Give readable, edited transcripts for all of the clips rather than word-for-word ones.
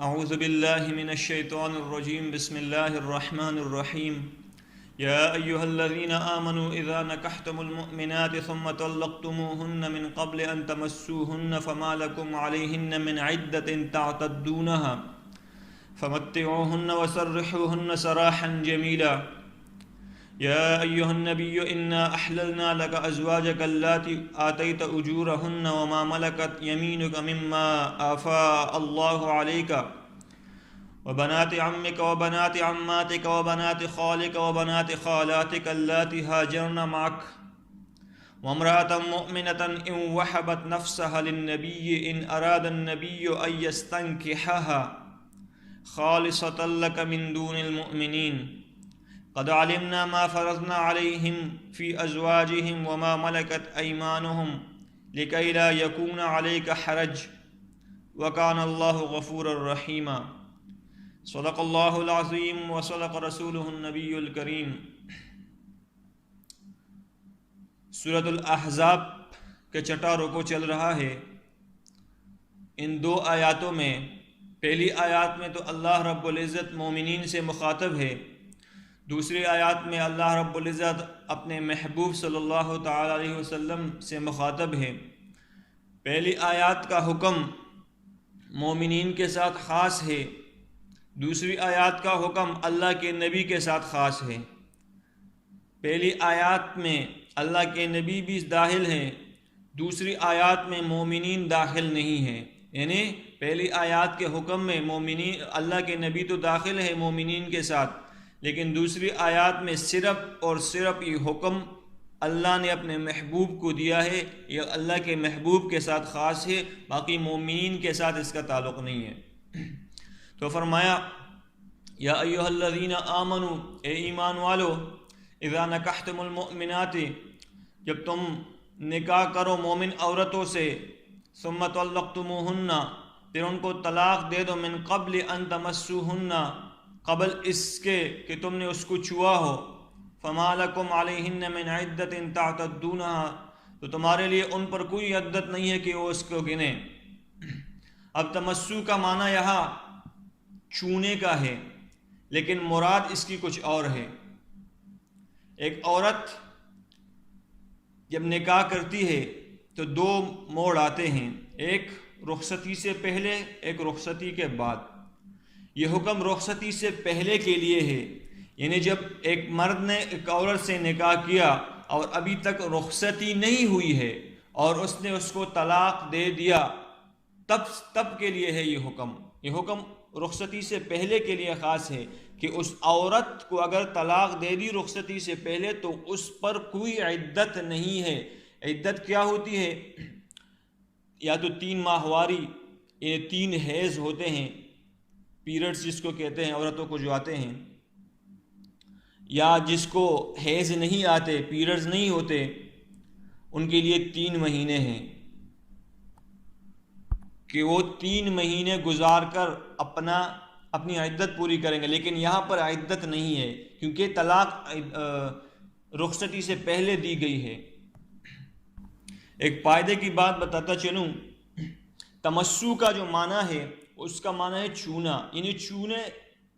اعوذ باللہ من الشیطان الرجیم بسم اللہ الرحمن الرحیم یا ایہا الذین آمنوا اذا نکحتم المؤمنات ثم طلقتموهن من قبل ان تمسوهن فما لكم علیہن من عدت تعتدونها فمتعوهن وسرحوهن سراحا جمیلا يا أيها النبي إنا أحللنا لك أزواجك اللاتي آتيت أجورهن وما ملكت يمينك مما آفاء الله عليك وبنات عمك وبنات عماتك وبنات خالك وبنات خالاتك اللاتي هاجرن معك وامرأة مؤمنة إن وهبت نفسها للنبي إن أراد النبي أن يستنكحها خالصة لك من دون المؤمنين قد علمنا ما فرضنا عليهم في أزواجهم وما ملكت أيمانهم لكي لا يكون عليك حرج وكان الله غفورا رحيما صدق الله العظيم وصدق رسوله النبي الكريم۔ سورۃ الاحزاب کے چھٹا رکوع چل رہا ہے۔ ان دو آیاتوں میں پہلی آیات میں تو اللہ رب العزت مومنین سے مخاطب ہے، دوسری آیات میں اللہ رب العزت اپنے محبوب صلی اللہ تعالی علیہ وسلم سے مخاطب ہے۔ پہلی آیات کا حکم مومنین کے ساتھ خاص ہے، دوسری آیات کا حکم اللہ کے نبی کے ساتھ خاص ہے۔ پہلی آیات میں اللہ کے نبی بھی داخل ہیں، دوسری آیات میں مومنین داخل نہیں ہیں، یعنی پہلی آیات کے حکم میں مومنین اللہ کے نبی تو داخل ہے مومنین کے ساتھ، لیکن دوسری آیات میں صرف اور صرف یہ حکم اللہ نے اپنے محبوب کو دیا ہے، یہ اللہ کے محبوب کے ساتھ خاص ہے، باقی مومنین کے ساتھ اس کا تعلق نہیں ہے۔ تو فرمایا یا ایھا الذین آمنوا، اے ایمان والو، اذا نکحتم المؤمنات، جب تم نکاح کرو مومن عورتوں سے، ثم طلقتموہن، پھر ان کو طلاق دے دو، من قبل ان تمسوہن، قبل اس کے کہ تم نے اس کو چھوا ہو، فما لکم علیہن من عدت تعتدونها، تو تمہارے لیے ان پر کوئی عدت نہیں ہے کہ وہ اس کو گنیں۔ اب تمسو کا معنی یہاں چھونے کا ہے، لیکن مراد اس کی کچھ اور ہے۔ ایک عورت جب نکاح کرتی ہے تو دو موڑ آتے ہیں، ایک رخصتی سے پہلے، ایک رخصتی کے بعد۔ یہ حکم رخصتی سے پہلے کے لیے ہے، یعنی جب ایک مرد نے ایک عورت سے نکاح کیا اور ابھی تک رخصتی نہیں ہوئی ہے اور اس نے اس کو طلاق دے دیا، تب کے لیے ہے یہ حکم۔ یہ حکم رخصتی سے پہلے کے لیے خاص ہے کہ اس عورت کو اگر طلاق دے دی رخصتی سے پہلے تو اس پر کوئی عدت نہیں ہے۔ عدت کیا ہوتی ہے؟ یا تو 3 ماہواری، یہ 3 حیض ہوتے ہیں، پیریڈز جس کو کہتے ہیں، عورتوں کو جو آتے ہیں، یا جس کو حیض نہیں آتے، پیریڈز نہیں ہوتے، ان کے لیے 3 مہینے ہیں کہ وہ 3 مہینے گزار کر اپنی عدت پوری کریں گے، لیکن یہاں پر عدت نہیں ہے کیونکہ طلاق رخصتی سے پہلے دی گئی ہے۔ ایک فائدے کی بات بتاتا چلوں، تمسو کا جو معنی ہے اس کا معنی ہے چھونا، یعنی چھونے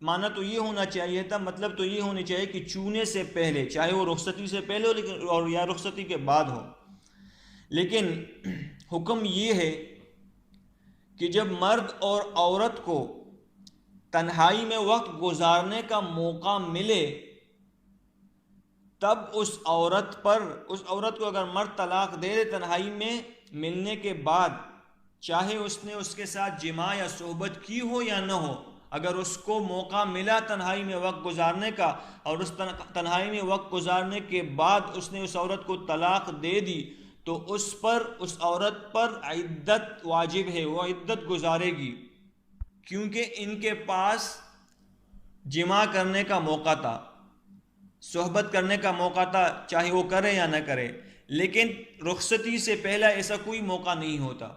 معنی تو یہ ہونا چاہیے تھا، مطلب تو یہ ہونی چاہیے کہ چھونے سے پہلے، چاہے وہ رخصتی سے پہلے ہو لیکن اور یا رخصتی کے بعد ہو، لیکن حکم یہ ہے کہ جب مرد اور عورت کو تنہائی میں وقت گزارنے کا موقع ملے تب اس عورت کو اگر مرد طلاق دے تنہائی میں ملنے کے بعد، چاہے اس نے اس کے ساتھ جماع یا صحبت کی ہو یا نہ ہو، اگر اس کو موقع ملا تنہائی میں وقت گزارنے کا اور اس تنہائی میں وقت گزارنے کے بعد اس نے اس عورت کو طلاق دے دی تو اس عورت پر عدت واجب ہے، وہ عدت گزارے گی، کیونکہ ان کے پاس جماع کرنے کا موقع تھا، صحبت کرنے کا موقع تھا، چاہے وہ کرے یا نہ کرے، لیکن رخصتی سے پہلا ایسا کوئی موقع نہیں ہوتا۔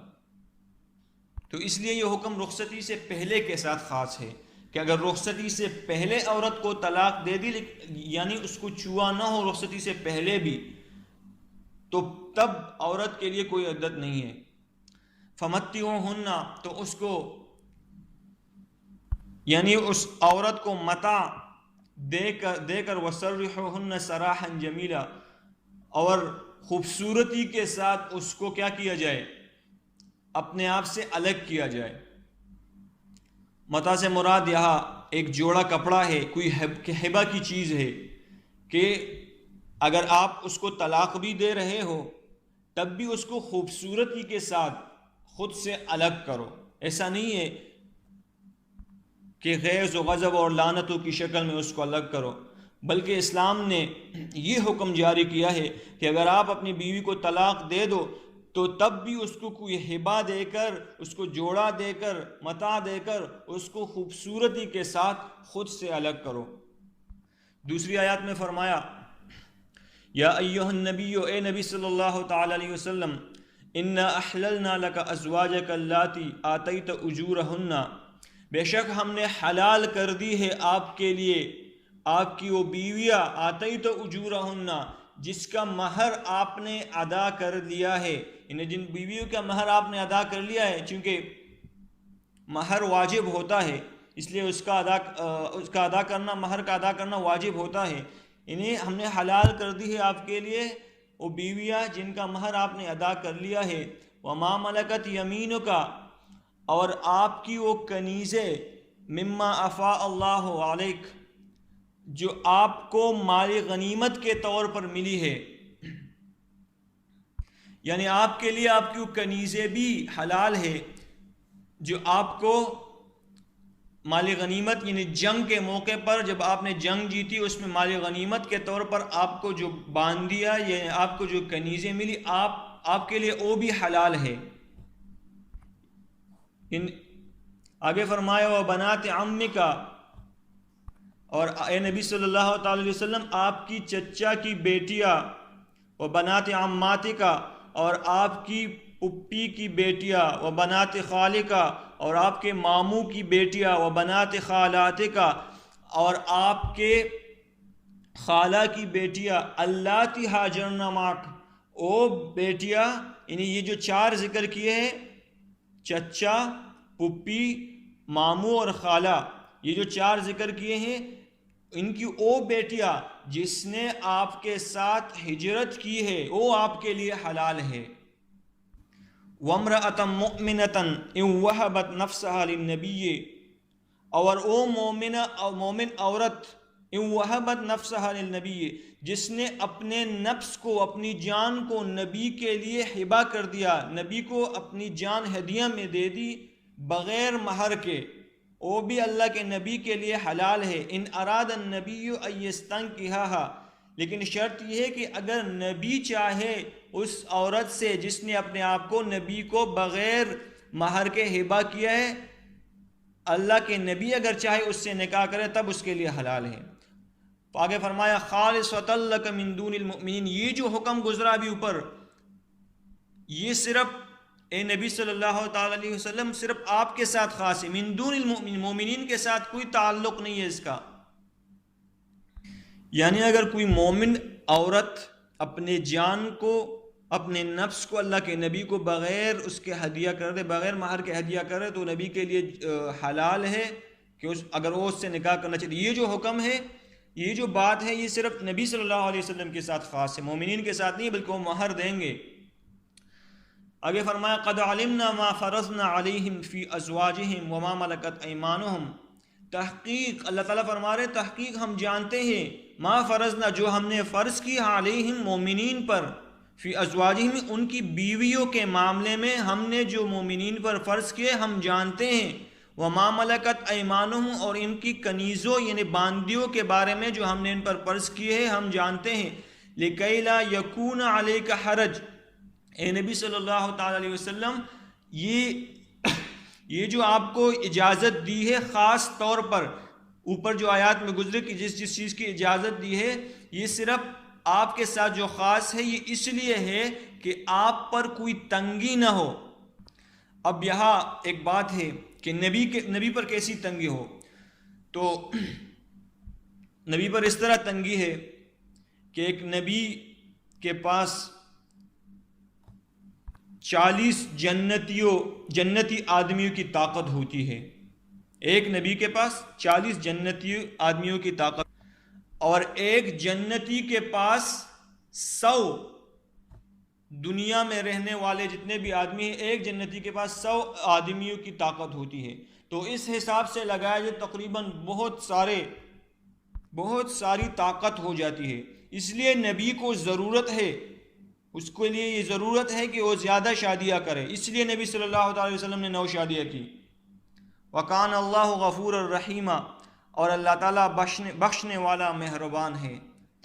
تو اس لیے یہ حکم رخصتی سے پہلے کے ساتھ خاص ہے کہ اگر رخصتی سے پہلے عورت کو طلاق دے دی، یعنی اس کو چھوا نہ ہو رخصتی سے پہلے بھی، تو تب عورت کے لیے کوئی عدت نہیں ہے۔ فمتعوہن، تو اس کو یعنی اس عورت کو متاع دے کر وسرحوہن سراحا جمیلا، اور خوبصورتی کے ساتھ اس کو کیا کیا جائے، اپنے آپ سے الگ کیا جائے۔ متاع سے مراد یہاں ایک جوڑا کپڑا ہے، کوئی ہبہ کی چیز ہے کہ اگر آپ اس کو طلاق بھی دے رہے ہو تب بھی اس کو خوبصورتی کے ساتھ خود سے الگ کرو۔ ایسا نہیں ہے کہ غیظ و غضب اور لعنتوں کی شکل میں اس کو الگ کرو، بلکہ اسلام نے یہ حکم جاری کیا ہے کہ اگر آپ اپنی بیوی کو طلاق دے دو تو تب بھی اس کو کوئی ہبہ دے کر، اس کو جوڑا دے کر، متاع دے کر اس کو خوبصورتی کے ساتھ خود سے الگ کرو۔ دوسری آیات میں فرمایا یا ایہا النبی، اے نبی صلی اللہ تعالی علیہ وسلم، انا احللنا لک ازواجک اللاتی آتیت اجورہن، بے شک ہم نے حلال کر دی ہے آپ کے لیے آپ کی وہ بیویاں، آتیت اجورہن، جس کا مہر آپ نے ادا کر لیا ہے، یعنی جن بیویوں کا مہر آپ نے ادا کر لیا ہے، چونکہ مہر واجب ہوتا ہے اس لیے اس کا ادا کرنا، مہر کا ادا کرنا واجب ہوتا ہے۔ انہیں ہم نے حلال کر دی ہے آپ کے لیے وہ بیویاں جن کا مہر آپ نے ادا کر لیا ہے، وما ملکت یمینک، اور آپ کی وہ کنیزیں، مما افاء اللہ علیک، جو آپ کو مال غنیمت کے طور پر ملی ہے، یعنی آپ کے لیے آپ کی وہ کنیزیں بھی حلال ہے جو آپ کو مال غنیمت، یعنی جنگ کے موقع پر جب آپ نے جنگ جیتی اس میں مال غنیمت کے طور پر آپ کو جو باندھ دیا، یعنی آپ کو جو کنیزیں ملی، آپ کے لیے وہ بھی حلال ہے۔ آگے فرمایا وہ بنات عمک، اور اے نبی صلی اللہ تعالی علیہ وسلم آپ کی چچا کی بیٹیاں، وہ بنات عماتک، اور آپ کی پپی کی بیٹیاں، وہ بنات خالک، اور آپ کے ماموں کی بیٹیاں، وہ بنات خالاتک، اور آپ کے خالہ کی بیٹیاں، اللاتی ہاجرن معک، او بیٹیاں، یعنی یہ جو چار ذکر کیے ہیں، چچا، پپی، ماموں اور خالہ، یہ جو چار ذکر کیے ہیں، ان کی او بیٹیاں جس نے آپ کے ساتھ ہجرت کی ہے وہ آپ کے لیے حلال ہے۔ وَامْرَأَةً مُؤْمِنَةً إِن وَهَبَتْ نَفْسَهَا لِلنَّبِيِّ، اور او مومن عورت، ان وہبت نفسها للنبی، جس نے اپنے نفس کو، اپنی جان کو نبی کے لیے ہبہ کر دیا، نبی کو اپنی جان ہدیہ میں دے دی بغیر مہر کے، وہ بھی اللہ کے نبی کے لیے حلال ہے۔ ان اراد النبی ان یستنکحھا، لیکن شرط یہ ہے کہ اگر نبی چاہے اس عورت سے جس نے اپنے آپ کو نبی کو بغیر مہر کے ہبہ کیا ہے، اللہ کے نبی اگر چاہے اس سے نکاح کرے تب اس کے لیے حلال ہے۔ تو آگے فرمایا خالصۃ لک من دون المؤمنین، یہ جو حکم گزرا بھی اوپر، یہ صرف اے نبی صلی اللہ تعالی علیہ وسلم صرف آپ کے ساتھ خاص ہے، من دون المؤمنین، مومنین کے ساتھ کوئی تعلق نہیں ہے اس کا۔ یعنی اگر کوئی مومن عورت اپنے جان کو، اپنے نفس کو اللہ کے نبی کو بغیر اس کے ہدیہ کر دے، بغیر مہر کے ہدیہ کرے، تو نبی کے لیے حلال ہے کہ اگر وہ اس سے نکاح کرنا چاہیے۔ یہ جو حکم ہے، یہ جو بات ہے، یہ صرف نبی صلی اللہ علیہ وسلم کے ساتھ خاص ہے، مومنین کے ساتھ نہیں، بلکہ وہ مہر دیں گے۔ آگے فرمایا قد علمنا ما فرضنا علیہم فی ازواجہم وما ملکت ایمانہم، تحقیق اللہ تعالیٰ فرما رہے تحقیق ہم جانتے ہیں، ما فرضنا جو ہم نے فرض کی، علیہم مومنین پر، فی ازواجہم ان کی بیویوں کے معاملے میں ہم نے جو مومنین پر فرض کیے ہم جانتے ہیں، وما ملکت ایمانہم اور ان کی کنیزوں یعنی باندیوں کے بارے میں جو ہم نے ان پر فرض کیے ہیں ہم جانتے ہیں، لکی لا یکون علیک حرج، اے نبی صلی اللہ تعالی علیہ وسلم یہ جو آپ کو اجازت دی ہے خاص طور پر، اوپر جو آیات میں گزرے کہ جس چیز کی اجازت دی ہے، یہ صرف آپ کے ساتھ جو خاص ہے یہ اس لیے ہے کہ آپ پر کوئی تنگی نہ ہو۔ اب یہاں ایک بات ہے کہ نبی پر کیسی تنگی ہو، تو نبی پر اس طرح تنگی ہے کہ ایک نبی کے پاس 40 جنتی آدمیوں کی طاقت ہوتی ہے، ایک نبی کے پاس 40 جنتی آدمیوں کی طاقت، اور ایک جنتی کے پاس 100 دنیا میں رہنے والے جتنے بھی آدمی ہیں، ایک جنتی کے پاس 100 آدمیوں کی طاقت ہوتی ہے. تو اس حساب سے لگایا جو تقریباً بہت ساری طاقت ہو جاتی ہے. اس لیے نبی کو ضرورت ہے، اس کے لیے یہ ضرورت ہے کہ وہ زیادہ شادیاں کرے. اس لیے نبی صلی اللہ علیہ وسلم نے 9 شادیاں کی. وَقَانَ اللَّهُ غَفُورًا رَحِيمًا، اور اللہ تعالیٰ بخشنے والا مہربان ہے.